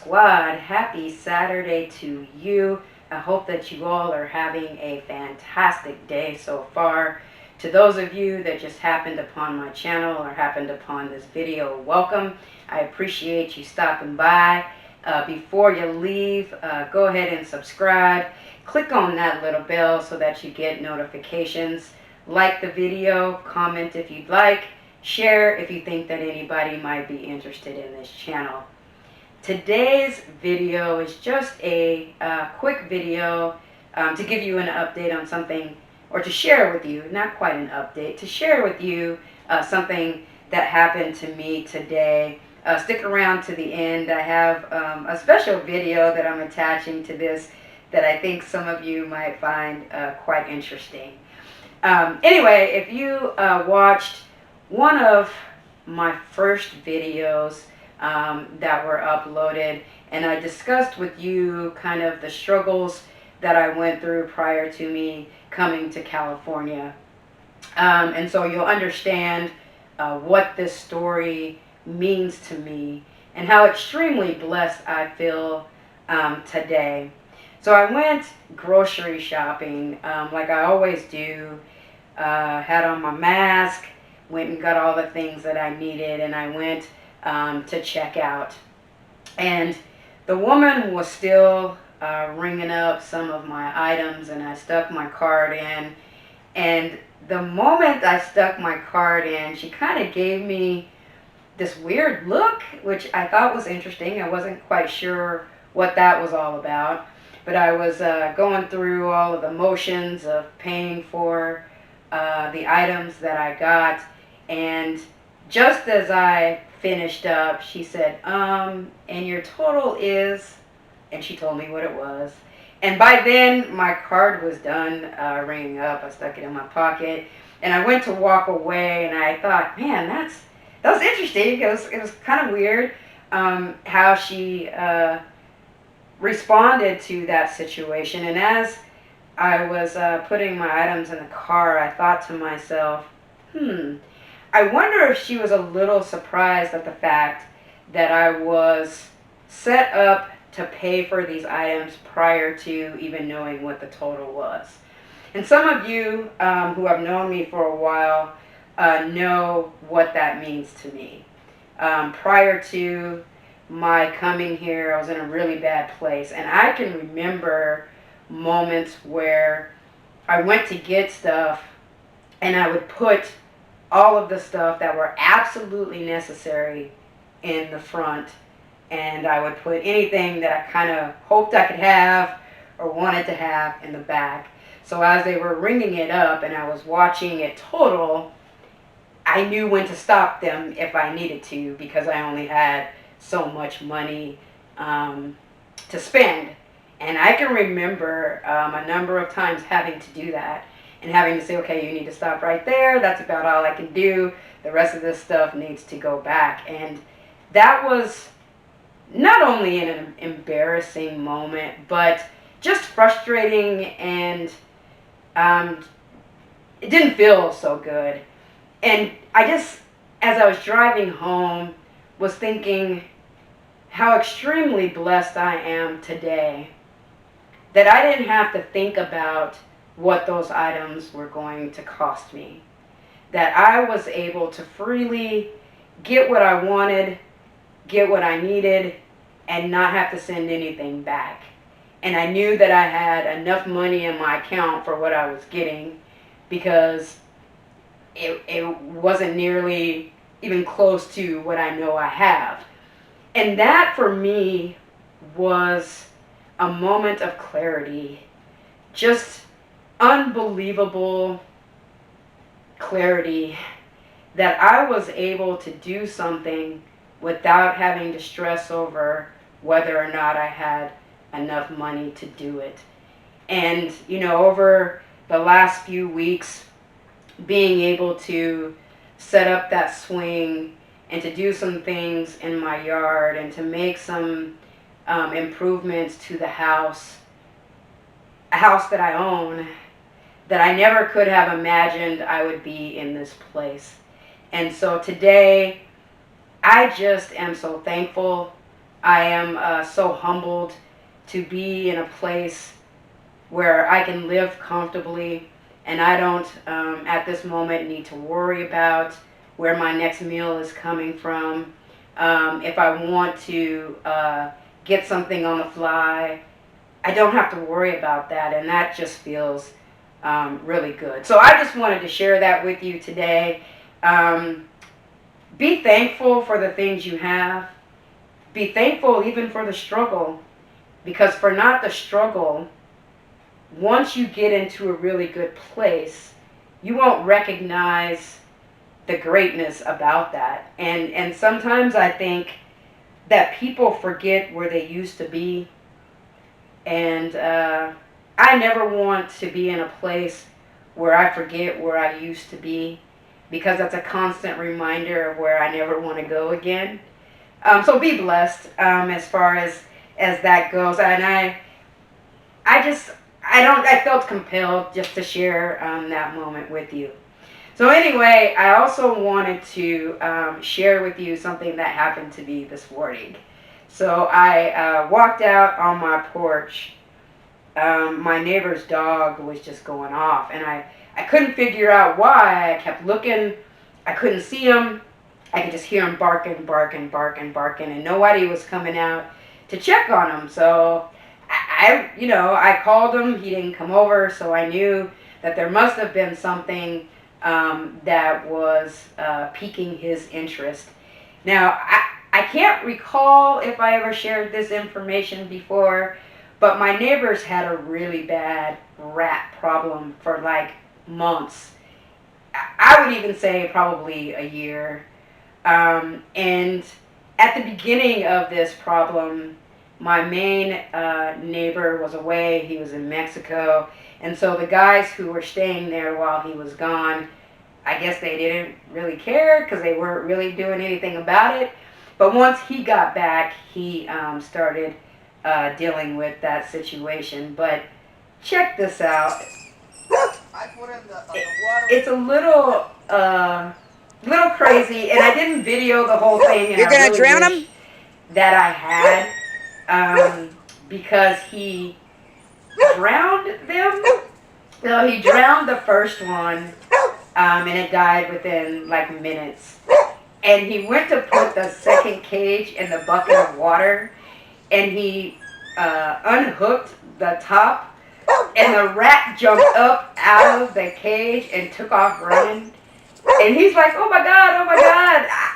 Squad, happy Saturday to you. I hope that you all are having a fantastic day so far. To those of you that just happened upon my channel or happened upon this video, welcome. I appreciate you stopping by. Before you leave, go ahead and subscribe. Click on that little bell so that you get notifications. Like the video, comment if you'd like, share if you think that anybody might be interested in this channel. Today's video is just a quick video to give you an update on something, or to share with you, not quite an update, to share with you something that happened to me today. Stick around to the end. I have a special video that I'm attaching to this that I think some of you might find quite interesting. Anyway, if you watched one of my first videos that were uploaded, and I discussed with you kind of the struggles that I went through prior to me coming to California. And so you'll understand what this story means to me and how extremely blessed I feel today. So I went grocery shopping like I always do, had on my mask, went and got all the things that I needed, and I went to check out. And the woman was still ringing up some of my items, and I stuck my card in. And the moment I stuck my card in, she kind of gave me this weird look, which I thought was interesting. I wasn't quite sure what that was all about. But I was going through all of the motions of paying for the items that I got. And just as I finished up, she said, and your total is, and she told me what it was. And by then, my card was done ringing up. I stuck it in my pocket, and I went to walk away, and I thought, man, that was interesting. It was kind of weird how she responded to that situation. And as I was putting my items in the car, I thought to myself, I wonder if she was a little surprised at the fact that I was set up to pay for these items prior to even knowing what the total was. And some of you who have known me for a while know what that means to me. Prior to my coming here, I was in a really bad place. And I can remember moments where I went to get stuff and I would put all of the stuff that were absolutely necessary in the front, and I would put anything that I kind of hoped I could have or wanted to have in the back. So as they were ringing it up and I was watching it total, I knew when to stop them if I needed to, because I only had so much money to spend. And I can remember a number of times having to do that and having to say, okay, you need to stop right there. That's about all I can do. The rest of this stuff needs to go back. And that was not only an embarrassing moment, but just frustrating, and it didn't feel so good. And I just, as I was driving home, was thinking how extremely blessed I am today that I didn't have to think about what those items were going to cost me. That I was able to freely get what I wanted, get what I needed, and not have to send anything back. And I knew that I had enough money in my account for what I was getting, because it wasn't nearly even close to what I know I have. And that for me was a moment of clarity. Just unbelievable clarity that I was able to do something without having to stress over whether or not I had enough money to do it. And, you know, over the last few weeks, being able to set up that swing and to do some things in my yard and to make some improvements to the house, a house that I own, that I never could have imagined I would be in this place. And so today, I just am so thankful I am so humbled to be in a place where I can live comfortably and I don't, at this moment, need to worry about where my next meal is coming from. If I want to get something on the fly, I don't have to worry about that, and that just feels really good. So I just wanted to share that with you today. Um, be thankful for the things you have. Be thankful even for the struggle, because for not the struggle, once you get into a really good place, you won't recognize the greatness about that. And sometimes I think that people forget where they used to be, and I never want to be in a place where I forget where I used to be, because that's a constant reminder of where I never want to go again. So be blessed as far as that goes. And I just, I felt compelled just to share that moment with you. So anyway, I also wanted to share with you something that happened to me this morning. So I walked out on my porch. My neighbor's dog was just going off, and I couldn't figure out why. I kept looking. I couldn't see him. I could just hear him barking, barking, barking, barking, and nobody was coming out to check on him. So I called him. He didn't come over, so I knew that there must have been something that was piquing his interest. Now, I can't recall if I ever shared this information before, but my neighbors had a really bad rat problem for like months. I would even say probably a year. And at the beginning of this problem, my main neighbor was away. He was in Mexico. And so the guys who were staying there while he was gone, I guess they didn't really care because they weren't really doing anything about it. But once he got back, he started dealing with that situation. But check this out. It's a little crazy, and I didn't video the whole thing, and You're I gonna really drown wish him? that I had, because he drowned them. So he drowned the first one, and it died within like minutes. And he went to put the second cage in the bucket of water, and he unhooked the top, and the rat jumped up out of the cage and took off running. And he's like, oh my God,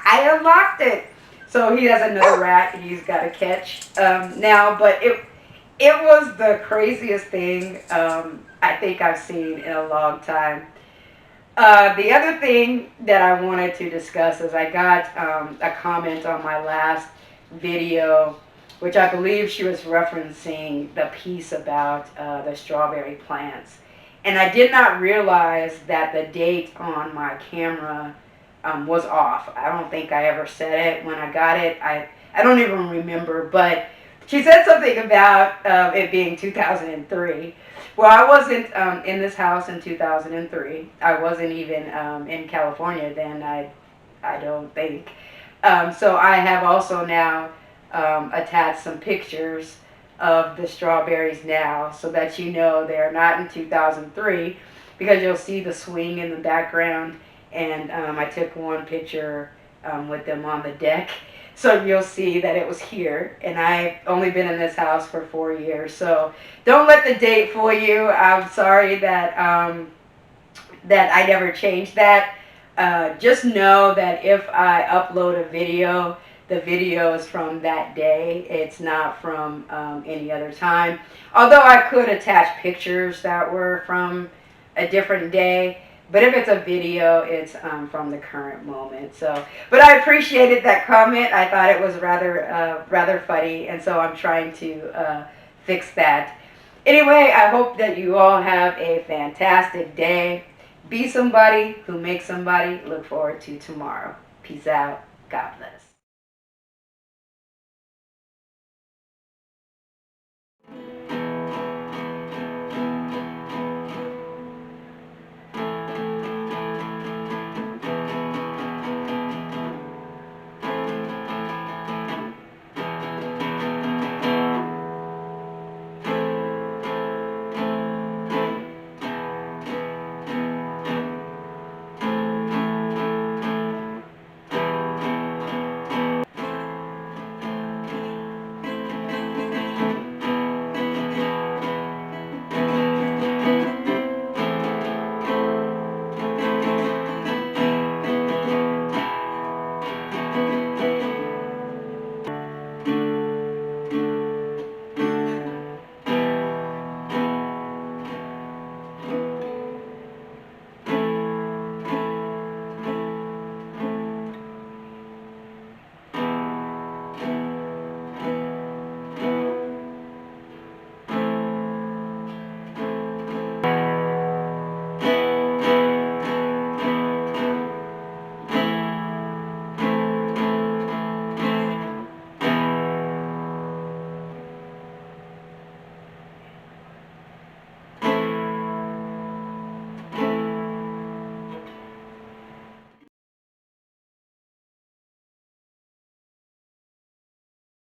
I unlocked it. So he has another rat he's got to catch now. But it was the craziest thing I think I've seen in a long time. The other thing that I wanted to discuss is I got a comment on my last video, which I believe she was referencing the piece about the strawberry plants. And I did not realize that the date on my camera was off. I don't think I ever said it when I got it. I don't even remember, but she said something about it being 2003. Well, I wasn't in this house in 2003. I wasn't even in California then, I don't think. So I have also now attached some pictures of the strawberries now, so that you know they're not in 2003, because you'll see the swing in the background, and I took one picture with them on the deck. So you'll see that it was here, and I've only been in this house for 4 years. So don't let the date fool you. I'm sorry that that I never changed that. Just know that if I upload a video, the video is from that day. It's not from any other time. Although I could attach pictures that were from a different day. But if it's a video, it's from the current moment. So, but I appreciated that comment. I thought it was rather funny, and so I'm trying to fix that. Anyway, I hope that you all have a fantastic day. Be somebody who makes somebody. Look forward to tomorrow. Peace out. God bless.